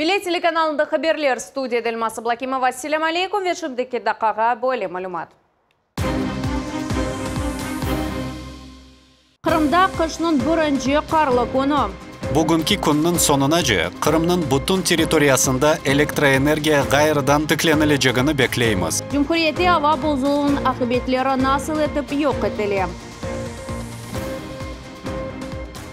Милей телеканалында хаберлер студия Дельмасы Блакимова. Ассалам алейкум. Вешімдеке дақаға бөлі мәлумат. Қырымда қышның бірінші қарлы күні. Бүгінгі күннің сонына же, Қырымның бүтін территориясында электроэнергия ғайырдан тікленілі беклейміз. Cumhuriyeti hava bozuluğunun akıbetleri nasıl etip yok edelim?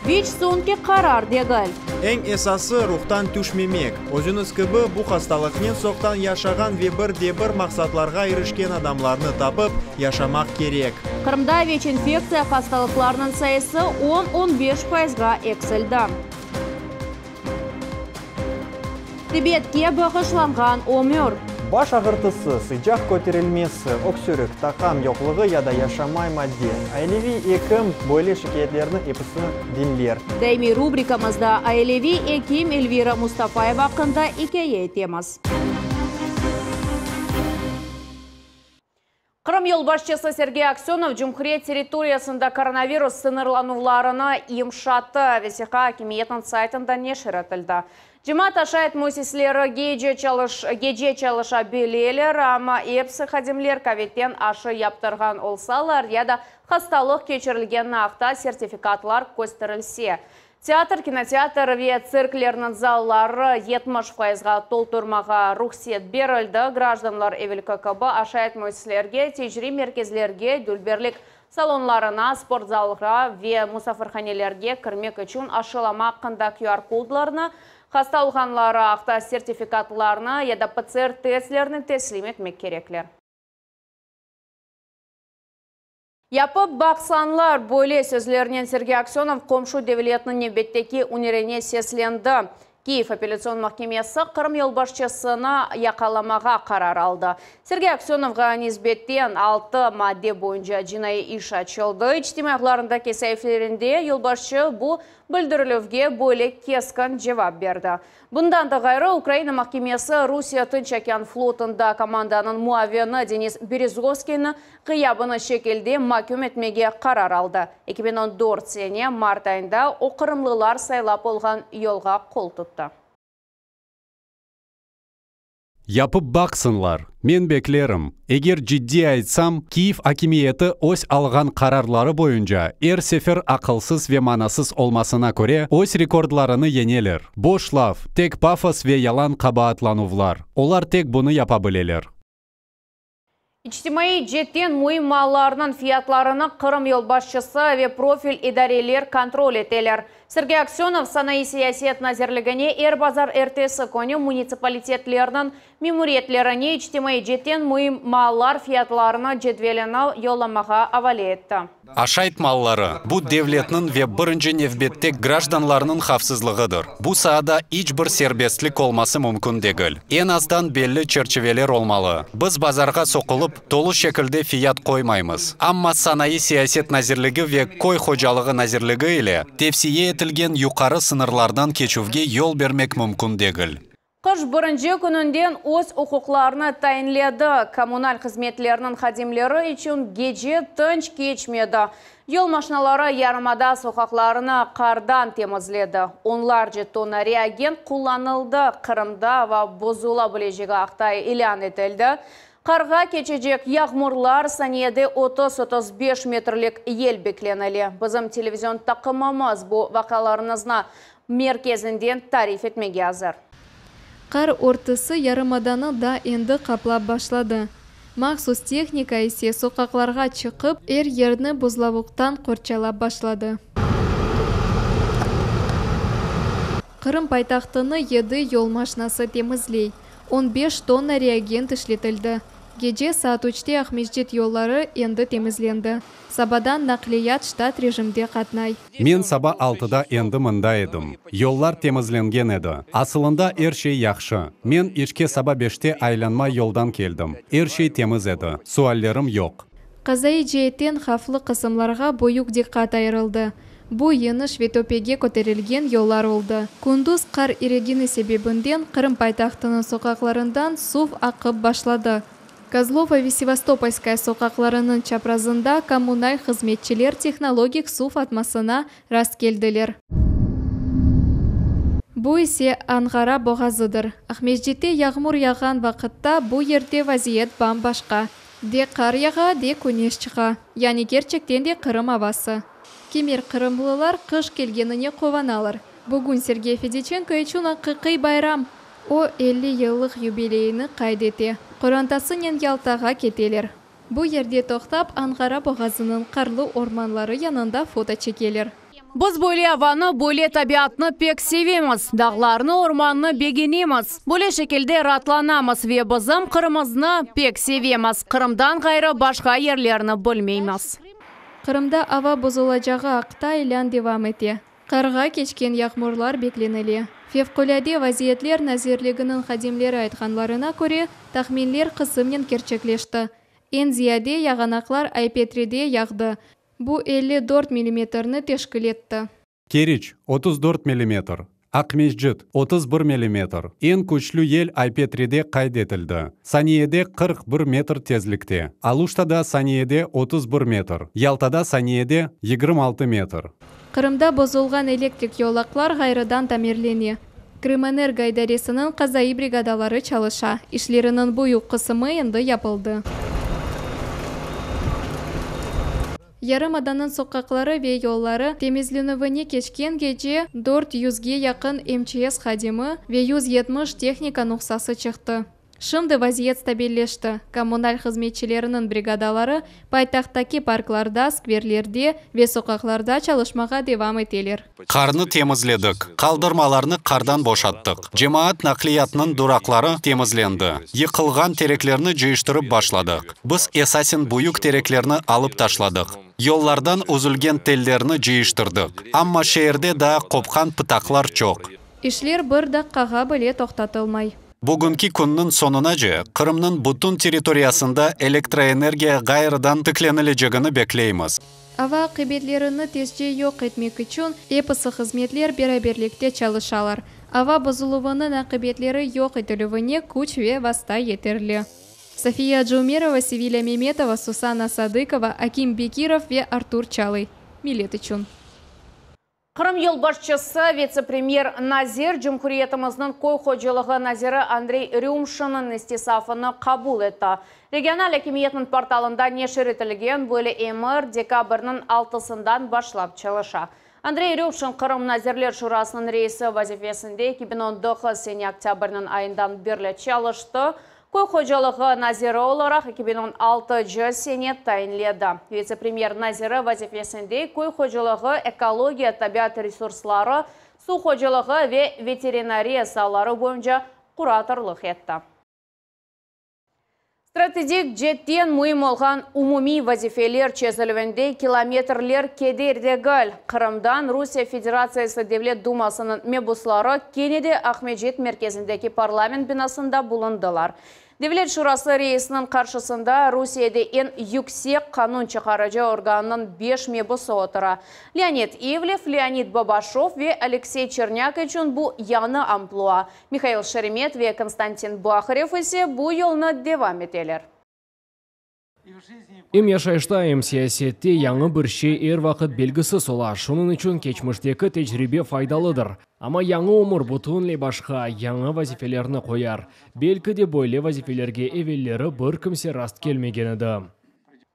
Hiç sonki karar degal. Eng esası ruhtan düşmemek. Özünüz gibi bu hastalıkның soqtan yaşagan ve bir maqsadlarga erişken adamlarını tapıp yaşamak gerek. Kırımda ВИЧ-инфекция hastalıklarının sayısı 10-15%'ga eksildi. Tibet'e bağışlangan ömür. Baş ağrıtısı, sıcak көтерілмесі, öksürük, takam yokluğu ya da yaşamay madde. Ailevi ekim böyle şikayetlerini hepsini dinler. Daimi rubrikamızda ailevi ekim Elvira Mustafayeva hakkında hikaye etemiz. Kırım yolbaşçısı Sergey Aksyonov Cumhuriyet territoriyasında koronavirus sınırlanuvlarını yumşattı. Vesiha hakimiyetinin saytında neşir etildi. Cemaat aşayet müessesleri gece çalışabilirler ama hepsi hadimler kavetten aşı yaptırgan olsalar ya da hastalık geçirilgen naqta sertifikatlar gösterilse. Teatr, kinoteatr ve sirklerinin zalları 70%'ga толтырмаға ruhsat berildi. Gражданlar evvelki gibi aşayet müesseslerge, tecri merkezlerge, dülberlik salonlarına, sport zallara ve musafirhanelerge kirmek için aşılama hakkında QR kodlarını, hastalıkhanları aqta sertifikatlarını ya da PCR testlerini teslim etmek gerekler. Yapıp baksanlar böyle sözlerinin Sergey Aksyonov komşu devletinin nöbetteki unirene seslendi. Kiev apellasyon mahkemesi Kırım yolbaşçısını yakalamağa karar aldı. Sergey Aksyonow'a nisbetten 6 madde boyunca cinayi iş açıldı. İçtimai haklarındaki sayfalarında yolbaşçı bu bildiriluvge böyle keskin cevap verdi. Bundan da gayrı Ukrayna mahkemesi Rusya Tinch okean flotunda komandanın muavini Denis Berezovskiyni kıyabını şekilde mahkum etmege karar aldı. 2014 sene Mart ayında o Kırımlılar saylap olgan yolga kol tuttu. Yapıp baksınlar. Men beklerim. Eğer ciddi aytsam, Kiev hakimiyeti öz algan kararları boyunca sefer akılsız ve manasız olmasına göre öz rekordlarını yeneler. Boş laf, tek pafos ve yalan kabaatlanuvlar. Onlar tek bunu yapabilirler. İçtimai jetten mühim mallarının fiyatlarını Kırım yolbaşçısı ve profil idareler kontrol eteler. Sergey Aksyonov sanayi siyaset nazirligine bazar ertesi günü municipalitetlerinin memuriyetlerini içtimai jetten mühim mallar fiyatlarını cedvelini yollamağa havale etti. Aşayt malları bu devletinin ve birinci nevbette gражданlarının hafsızlığıdır. Bu sahada hiç bir serbestlik olması mümkün değil. En azdan belli çerçeveler olmalı. Biz bazarga sokulup dolu şekilde fiyat koymayımız. Ama sanayi siyaset nazirligi ve koy hocalığı nazirligi ile tevsiye etilgen yukarı sınırlardan keçuvge yol vermek mümkün değil. Kış birinci gününden öz hukuklarını tayinledi. Kommunal hizmetlerinin hadimleri için gece tinch geçmedi. Yol maşinaları yarımada sokaklarını kardan temizledi. Onlarca tonna reagent kullanıldı. Kırımda ve bozulabileceği aqtay ilan edildi. Karga keçecek yağmurlar saniyede 30-35 metrlik yel bekleneli. Bizim televizyon takımımız bu vakalarınızna merkezinden tarif etmege hazır. Qar ortası yarımadanı da endi qaplab başladı. Maxsus texnika ise sokaklarga çıkıp yerini buzlavuqtan qorchalab başladı. Kırım paytaxtını 7 yol maşinası temizley. 15 tonna reagent işletildi. Gece saat 3'te Ahmedjet yolları endi temizlendi. Sabadan nakliyat ştat rejimde qatnay. Men sabah 6'da endi mında edim. Yollar temizlengen edi. Aslında her şey yaxşı. Men işke sabah 5'te aylanma yoldan keldim. Her şey temiz edi. Suallerim yok. Qazai jihetten xavfli qismlarga buyuk diqqat ayrildi. Bu yeniş ve topege ko'tarilgan yollar oldu. Kunduz qar erigini sebebinden Kırım paytaxtının sokaklarından suv aqib başladı. Kozlova ve Sevastopolskaya sokaklarının çaprazında kommunal hizmetçiler texnologik suv atmasına rast keldiler. Бу исе Аңғара боғазыдыр. Ахмеждетте яғмур яған вақытта бу ерде вазиет башқа. Де қар яға, де көнеш чыға. Яни gerçekten де Қырым авасы. Кемер қырымлылар қыш келгеніне қованалар. Бүгін Сергей Федиченко ечуна қықый байрам. О 50 yıllık юбилейіні қайдете. Құрантасынен Ялтаға кетелер. Бу ерде тоқтап Аңғара боғазының қарлы орманлары янында фото чекелер. Біз бөле аваны, бөле табиатны пек севеміз, дағларны, орманны бегенеміз. Бөле шекелде ратланамыз ве бізім Қырымызны пек севеміз. Қырымдан ғайры башқа ерлеріні білмейміз. Қырымда ава бұзылачағы ақта илан девам ете. Қарға кечкен яғмурлар бекленелі. Февкуляде вазиетлер назирлігінің қадимлері айтқанларына көре тахминлер қысымнен керчеклешті. Ен зияде яғанақлар Айпетреде яғды. Бу 54 мм тешкіл етті. Керич 34 мм. Ақмежжит 31 мм. Ең күчлі ел Айпетреде қайдетілді. Саниеде 41 метр тезлікте. Алуштада Саниеде 31 метр. Ялтада Саниеде 26 метр. Қырымда бозылған электрик yolaqlar ғайрыдан тамерлене. Крымэнерго идаресінің қазайы бригадалары чалыша. Ишлерінің бұйық қысымы енді япылды. Ярым аданын соққақлары ве yolları temizленуіне кешкен геже 400-ге яқын МЧС қадимы ве 170 техника нұқсасы чықты. Шымды вазиет стабиллешті. Коммуналь қызметчілерінің бригадалары пайтақтаки паркларда, скверлерде ве соқақларда чалышмаға девам етелер. Қарны темізледік. Қалдырмаларны қардан бошаттық. Жемаат нақлиятының дұрақлары темізленді. Йықылған тереклерні жүйіштіріп башладық. Біз эсасин бұйық тереклерні алып ташладық. Yollardan үзілген теллерні жүйіштірдік. Амма шеерде да қопқан пытақлар жоқ. Ишлер бір даққаға біле тоқтатылмай. Бүгінгі күннің сонына же, Қырымның бұтын территориясында электроэнергия ғайырдан тікленілі беклейміз. Ава қибетлеріні тезде yok etmek için епысы қызметлер бераберлікте çalışалар. Ава бұзылуының ақыбетлері yok етілуіне күч ве васта етерлі. София Джумерова, Севиля Меметова, Сусана Садыкова, Аким Бекиров ве Артур Чалый. Милет үшін. Қырым ел башчысы вице-премьер Назир Жұмхуриетіміздің қой қожылығы Назирі Андрей Рюмшының істесафыны қабул етті. Регионал әкиметінің порталында нешір етілген бөлі емір декабрның 6-сындан башлап чалыша. Андрей Рюмшин Қырым Назирлер Шурасының рейсі вазифесінде 2010 сені октябрның айындан берлі чалышты. Қой қожалығы Назиры оларақ 2016 жыл сенет тайынледі. Вице-премьер Назиры вазифесінде қой қожалығы экология, табиат ресурслары, су қожалығы ве ветеринария салары бойынша құратырлық етті. Стратегик жеттен мұйым олған умуми вазифелер чезілівінде километрлер кедердегіл. Қырымдан Русия Федерациясы Девлет Думасының мебуслары Кенеде Ахмеджет мерkezіндегі парламент бинасында бұлындылар. Девлет Шурасы рейсінің қаршысында Русияде ең yüksek қанун чықарыcı органның 5 мебусы отыра. Леонид Ивлев, Леонид Бабашов ве Алексей Черняк үшін бұл яны амплуа. Михаил Шеремет ве Константин Бахарев есе бұл елны девам етелер. Им яшайштайым сиясетте яңы бір шей ер вақыт белгісі сола. Шының үшін кечміштегі тәжірибе файдалыдыр. Ама яңы умыр бұтынле башқа яңы вазифелеріні қояр. Белкі де бойле вазифелерге эвеллері бір кімсе раст келмегенеді.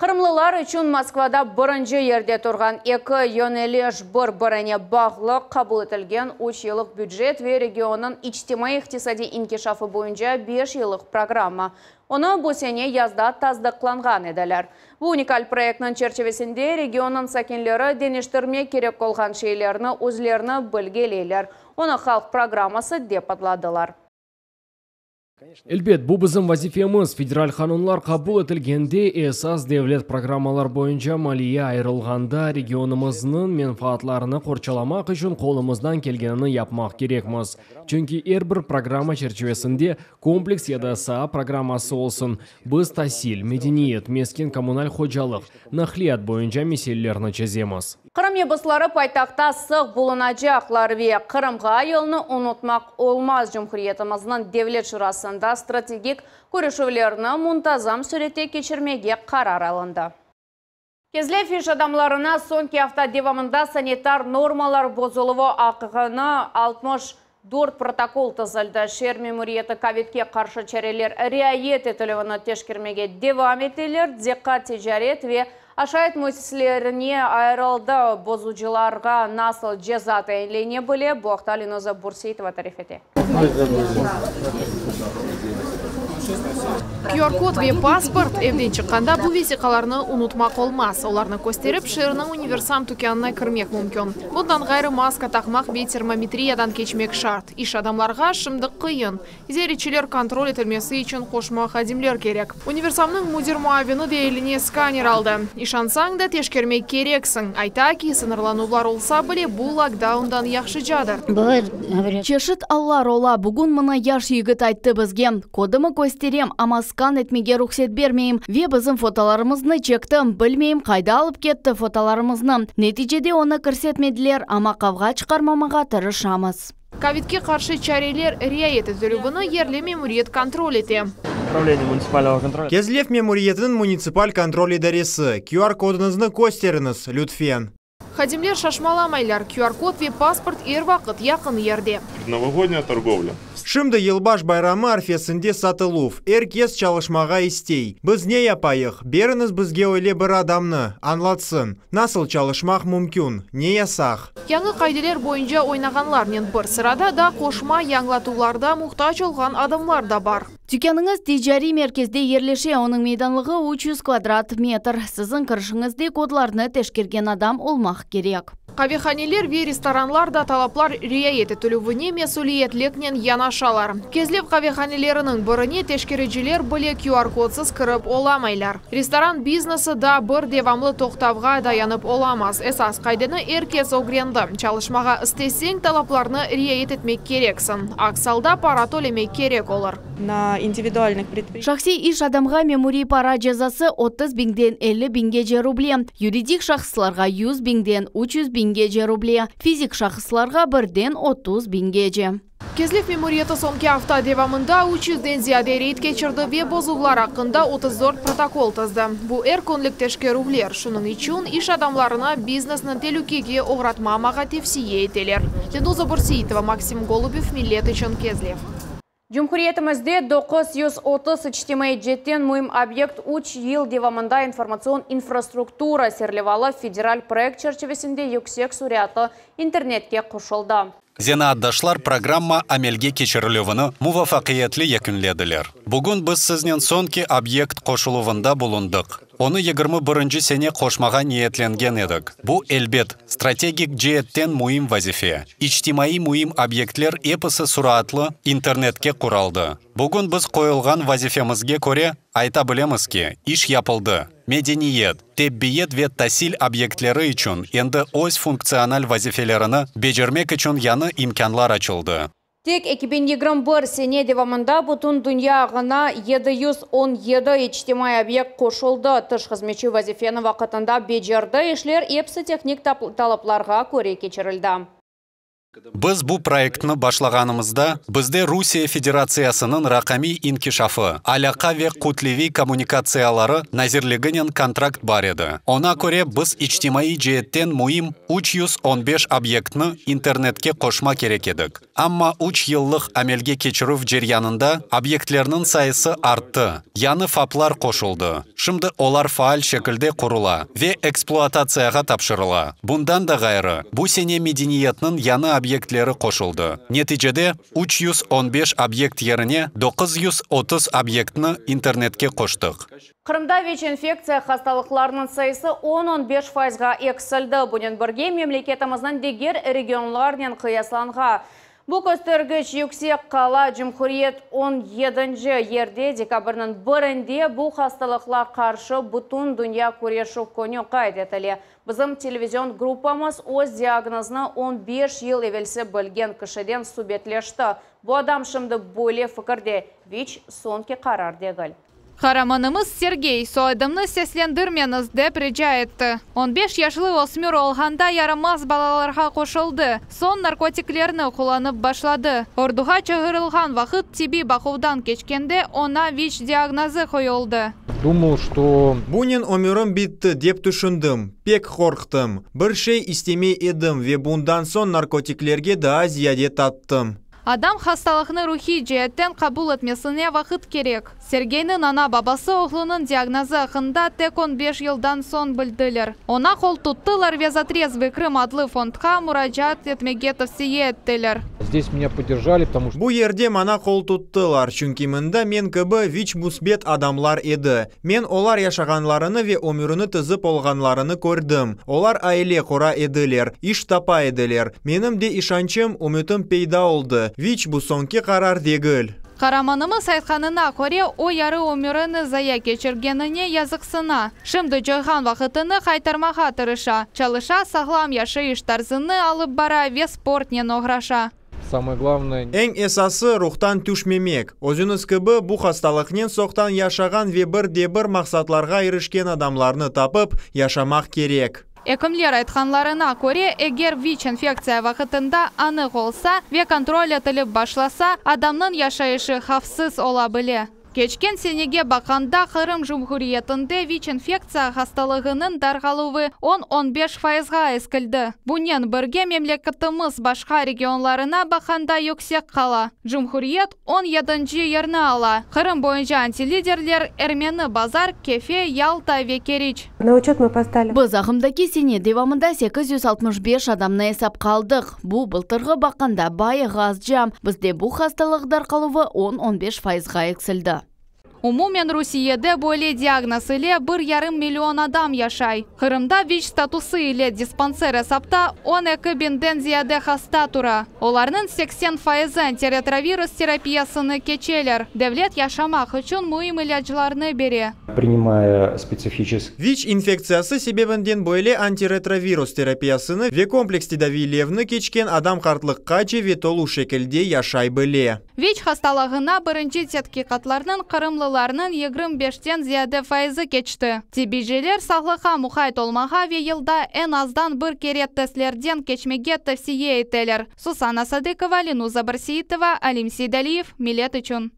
Қырымлылар үшін Москвада бірінші ерде тұрған екі йонелеш бір-біріне бағлы қабыл етілген 3 yıllık бюджет ве регионның ичтимай иқтисади инкешафы бойынша 5 yıllık программа. Оны бұл сене язда таздықланған еділер. Бұл уникаль проектның черчевесінде регионның сәкенлері денештірме керек қолған шейлеріні өзлеріні білгелейлер. Оны халық программасы деп адладылар. Әлбет, бұл біздің вазифеміз федераль қанунлар қабыл етілгенде эсас девлет программалар бойынша малия айырылғанда регионымызның менфаатларыны қорчаламақ үшін қолымыздан келгенini yapmaq керекміз. Чөнки әрбір программа черчевесінде комплекс ядаса программасы олсын. Біз тасил, медениет, мескен коммуналь ходжалық, нахлият бойынша меселелеріні чеземіз. Қырым ебіслары пайтақта сық бұлынажақлар ве Қырымға еліні ұнытмақ олмаз Жұмхуриетіміздің Девлет Шурасында стратегик көрішулеріні мұнтазам сүрете кешірмеге қарар алынды. Кезле фиш адамларына сонки авто девамында санитар нормалар бозылығы ақығыны 60 4 протокол тызылды. Шер мемуриеті ковидке қаршы чарелер riayet етілігіні тешкермеге девам етелер, декат тежарет ве ашайт мөсіслеріне айрылды. Бозучыларға насыл жеза тәйінлене біле, бұқта Леноза Бурсейтова тарифете. QR-код ве паспорт evden чыққанда бұл весиқаларны ұнытмақ олмас. Оларны көстеріп, шырының универсам түкеніне кірмек мүмкін. Бұдан ғайры маска тақмақ бе термометриядан кечмек шарт. Иш адамларға шымдық қиын. Зеречілер контроль етілмесі үшін қошма қадимлер керек. Универсамның мудир муавины дейіліне сканер алды. Ишансаң да тешкермек керексің. Айта ки сынырланулар олса біле бұл локдаундан яқшы жадыр. Чешіт аллар ола бүгін мұна яш егіт айтты бізге. Кодымы көстерем, амаскан етмеге рұқсет бермейм. Ве біздің фотоларымызны чектім, білмейм қайда алып кетті фотоларымызны. Нәтижеде оны кірсетмеділер, ама қавға чықармамаға тырышамыз. Ковидке қаршы чарелер riayet етілігіні ерлі мемуриет контроль ете. Кезлев мемуриетінің муниципаль контроль идаресі. QR-кодыңызны көстеріңіз, Лютфен. Хадимлер шашмаламайлар. QR-код ве паспорт ер вақыт яқын ерде. Новогодняя торговля. Шымды елбаш байрамы арфесінде сатылув. Эркес чалышмаға истей. Біз не япайық? Беріңіз бізге ойле бір адамны. Анлатсын. Насыл чалышмақ мүмкін? Не ясақ? Яңы қайделер бойынша ойнағанлармен бір сырада да қошма яңлатуларда мұқтаж олған адамлар да бар. Түкеніңіз тижари мерkezде ерлеше, оның мейданлығы 300 квадрат метр. Сіздің кіршіңізде кодларны тешкерген адам олмақ керек. Кавиханелер ве ресторанларда талаплар riayet етілуіне месулиетлекнен янашалар. Кезлеп кавиханелерінің біріне тешкережілер біле QR-кодсыз кіріп оламайлар. Ресторан бизнесі да бір девамлы тоқтавға dayanып оламаз. Esas қайдыны эркес огренді. Чалышмаға істесең талапларны riayet етмек керексін. Аксалда пара төлемек керек олар. На индивидуальных предприятиях. Шахси иш адамға мемури пара жазасы 30 биңден 50 биңге рубле. Юридик шахсларға 100 биңден 300 биңге рубле. Физик шахсларға 1-ден 30 биңге. Кезлев мемуриеті сомке авто девамында 300-ден зияде рейд кечірді ве бозулар ақында 34 протокол тызды. Бұл күнлік тешкерулер. Шының үшін иш адамларына бизнеснің телюкеге оғратмамаға тевсие етелер. Леноза Бурсейтова, Максим Голубев, Миллет үшін Кезлев. Cumhuriyetimizde 930 ичтимай жеттен мұйым объект 3 ел девамында информацион инфраструктура серлевалы федераль проект черчевесінде yüksek суряты интернетке қошылды. Зенаддашлар программа амелге кечірілуіні мувафақиетлі екінледілер. Бүгін біз сізнен сонки объект қошылуында болундық. Оны 21 сене қошмаға ниетленген едік. Бұл әлбет стратегик жеттен мұйым вазифе. Ичтимаи мұйым объектлер епісі сұратлы интернетке құралды. Бүгін біз қойылған вазифемізге көре айта білеміз ке, иш япылды. Медениет, теббиет вет тасил объектлері үшін енді ось функциональ вазифелеріні бежермек үшін яны имканлар açıldı. Тек 2021 сене девамында бұтын дүния ғына 717 ичтимай объект қошылды. Тыш қызметші вазифені вақытында бежерді ешлер епсі техник талапларға көре кечірілді. Біз бұл проектны башлағанымызда, бізде Русия Федерациясының рақами инкишафы, аляқа ве құтлеви коммуникациялары назирлігінен контракт бар еді. Она көре біз ичтимаи жеттен мұйым 315 объектны интернетке қошма керек едік. Амма 3 йыллық амелге кечірuf жерянында объектлерінің сайысы артты. Яны фаплар қошылды. Шымды олар фаал шекілде құрула ве эксплуатацияға тапшырыла. Бұндан да ғайры, бұл сене медениетнің яны объектлері қошылды. Нәтижеде 315 объект еріне 930 объектны интернетке қоштық. Қырымда ВИЧ-инфекция хасталықларының сайысы 10-15%-ға эксілді. Бұнен бірге мемлекетіміздің дегер регионларнен қиясланға. Бұл көстергіш yüksek қала Cumhuriyet 17-ші ерде декабрның 1-інде бұл хасталықлар қаршы бұтын дүния көрешу көне қайд етілі. Bizim televizyon группамыз өз диагнозны 15 ел евелсі білген кішіден субетлешті. Bu adam şimdi böyle fikirde ВИЧ сонки қарар дегіл. Хараманымыз Сергей соадымны сесленdirmeniz деп rica etті. 15 yaşlı osmir olғанда yaramaz балаларға қошылды. Сон наркотикlerini kullanıp başladı. Orduға çağırılған vaqt tibi бақудан кечкенде ona ВИЧ диагнозы қойылды. Думал, что... Бунин өмірім битті деп түшіндім. Пек қорқтым. Бір şey istемей едім ве бұндан сон наркотиклерге да зияде таттым. Адам хасталықны рухи жеттен қабул етмесіне вақыт керек. Сергейнің ана бабасы оғлының диагнозы ақында тек 15 жылдан сон білділер. Она қол тұттылар везотрезвый Крым адлы фондқа мұражат етмеге тәвсие еттілер. Здесь меня поддержали, потому что... Бу ерде мана қол тұттылар, чүнки мында мен кібі вич мусбет адамлар еді. Мен олар яшағанларыны ве өміріні тізіп олғанларыны көрдім. Олар айле қора еділер, иш тапа еділер. Менім де ишанчым, үмітім пейда олды. Вич бу сонки қарар дегіл. Қараманымыз айтқанына көре о яры өміріні зая кечіргеніне язықсына. Шымды жойған вақытыны қайтармаға тырыша. Чалыша сағлам яшы іштарзыны алып бара ве спортнен оғраша. Самое главное... Эң эсасы рухтан түшмемек. Өзіңіз кібі бұ хасталықнен соқтан яшаған ве бір мақсатларға ерішкен адамларны тапып, яшамақ керек. Экімлер айтқанларына көре, егер ВИЧ инфекция вақытында анық олса, ве контроль етіліп башласа, адамның яшайышы хавсыз ола біле. Кечкен сенеге бақанда Қырым Жұмхуриетінде ВИЧ инфекция хасталығының дарғалуы 10-15%-ға ескілді. Бұнен бірге мемлекетіміз башқа регионларына бақанда yüksek қала. Жұмхуриет 17-ші ерні ала. Қырым бойынша антилидерлер Эрмені Базар, Кефе, Ялта, Векерич. На учет мы поставили. Біз ағымдаки сене девамында 865 адамны есап қалдық. Бұл былтырғы бақанда байы ғаз жам. Бізде бұл хасталық дарқалуы 10-15%-ға ексілді. Умумен Русиеде более диагноз иле 1,5 миллион адам яшай. Қырымда ВИЧ статусы иле диспансер есапта 12 бинден зияде хаста тура. Оларның 80% антиретровирус терапиясыны кечелер. Девлет яшамақ үшін мұйым илячыларны бере. Принимая специфический... ВИЧ инфекциясы себебінден бойле антиретровирус терапиясыны ве комплексті давилевны кечкен адам қартлыққа же ве толу шекілде яшай біле. ВИЧ хасталығына бірінші тетқиқатларның қырымлыларының 25-тен зияде файызы кечті. Тибижелер сағлыға мұхайт олмаға ве елда ән аздан бір керет тестлерден кечмеге тәвсие етелер. Сусана Садыкова, Ленуза Барсиитова, Алим Сейдалиев, Милет үшін.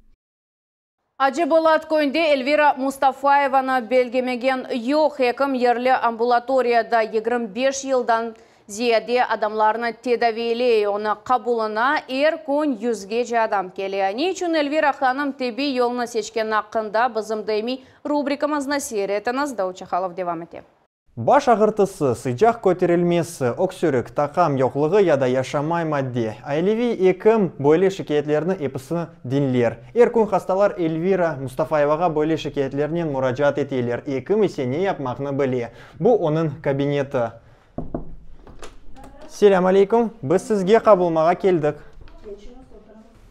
Ажы болат көйінде Эльвира Мустафаеваны белгемеген йоқ екім ерлі амбулаторияда 25 жылдан зияде адамларны тедавилей, оны қабулына күн 100-ге же адам келе. Не үшін Эльвира ханым тебе елны сечкен ақында бізімдеймей рубрикамызны серетіңіз Даучахалов девам ете. Баш ағыртысы, сыйжақ көтерілмесі, өксөрік, тақам yoqlığı ya da yaşamay madde. Ailevi ekім бойлы шикаyetlеріні епісіні dinler. Күн хасталар Эльвира Мустафаеваға бойлы шикаyetlерінен мұражат етелер. Екім есене yapmaqны біле. Бұл оның кабинеті. Селям алейкум, біз сізге қабылмаға келдік.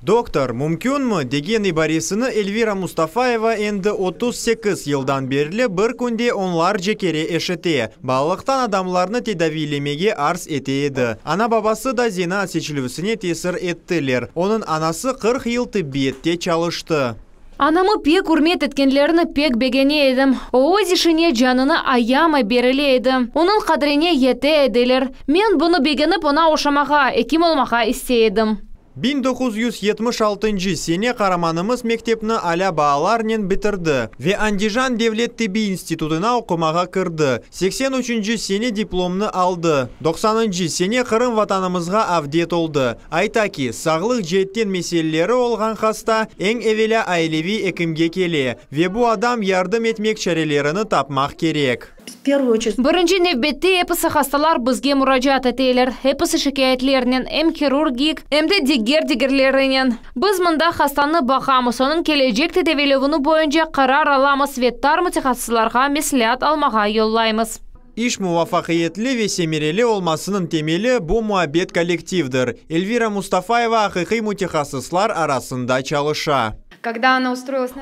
Доктор, мүмкінмі деген ибаресіні Эльвира Мустафаева енді 38 жылдан берлі бір күнде онлар жекере ешіте. Балықтан адамларны тедавилемеге арс етейді. Ана бабасы да зена сечілісіне тесір еттілер. Оның анасы 40 жыл тиббиетте çalıştı. Анамы пек урмет еткенлеріні пек бегене едім. Оғыз ішіне жаныны аямай беріле едім. Оның қадірене ете еделер. Мен бұны бегеніп она ошамаға, екім олмаға істейдім. 1976 сене қараманымыз мектепні аля бағаларнен бітірді. Ве Андижан Девлет Теби институтына оқымаға кірді. 83 сене дипломны алды. 90 сене Қырым ватанымызға авдет олды. Айтаки, сағлық жеттен меселелері олған хаста ең әвелі айлеви екімге келе. Ве бұ адам ярдым етмек шәрелеріні тапмақ керек. Бірінші невбетте епісі хасталар бізге мұражат етейлер. Епісі шикаятлерінен әм хирургик, әмді дегер-дегерлерінен. Біз мұнда хастаны бақамыз, оның кележекті девелевіні бойынша қарар аламыз, веттар мұтихатсыларға меслят алмаға yollayмыз. İş muvaffaqiyetli ve semireli olmasının temeli bu muhabbet kolektivdir. Эльвира Мустафаева haqiqiy mutaxassislar arasında çalışa.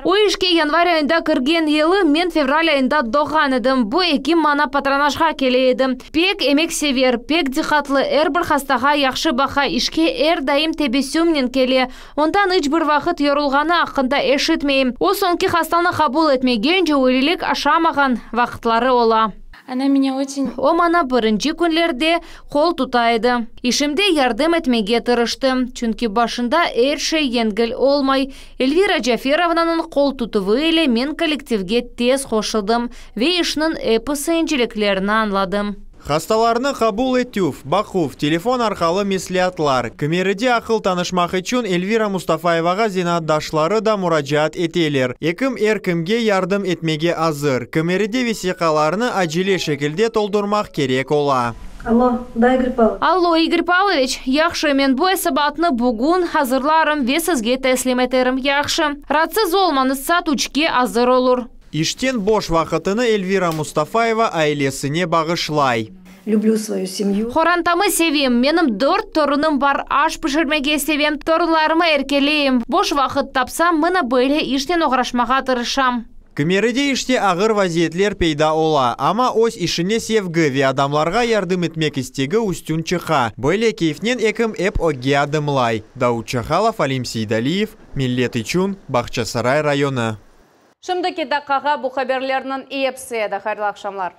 Ой ішке январь айында кірген елі мен февраль айында доған едім. Бұ екім мана патронажға келе едім. Пек емек север, пек дихатлы бір хастаға яқшы бақа ішке дайым тебесумнен келе. Ондан үч бір вақыт yorulғаны ақында ешітмейм. О сонки хастаны қабул етмеген же өлілік ашамаған вақытлары ола. О мана бірінші күнлерде қол тұтайды. Ишімде ярдым етмеге тырыштым. Чүнки башында шей енгіл олмай. Эльвира Джаферовнаның қол тұтывы еле мен коллективге тез қошылдым. Ве ішінің эпысы инжелеклерін анладым. Хасталарны кабул етюф, бақуф, телефон арқалы меслиятлар. Кемереде ақыл танышмақ үшін Эльвира Мустафаеваға зинатдашлары да мұрачат етелер. Екім әркімге ярдым етмеге азыр. Кемереде весиқаларны ажиле шекілде толдырмақ керек ола. Алло, да, Игорь Павлович. Алло, Игорь Павлович, яхшы мен бу эсабатны бугун hazırlarım ve sizге teslim ederim яхшы. Радсыз olmanız сат учке азыр olur. Иштен бош вақытыны Эльвира Мустафаева айлесіне бағышлай. Люблю свою семью. Хорантамы севем, менім 4 торыным бар, аш пішірмеге севем, торыларымы еркелейім. Бош вақыт тапсам, мына бөйле иштен оғрашмаға тырышам. Кемереде іште ағыр вазиетлер пейда ола, ама ось ішіне севгі ве адамларға ярдым етмек істегі үстін чыға. Бөйле кейфнен екім эп оге адымлай. Дауд Чахалов, Алим Сейдалиев, Миллет Ичун, Бақчасарай районы. Шымды кедақаға бұл хаберлерінің епседі, қайырлы ақшамлар.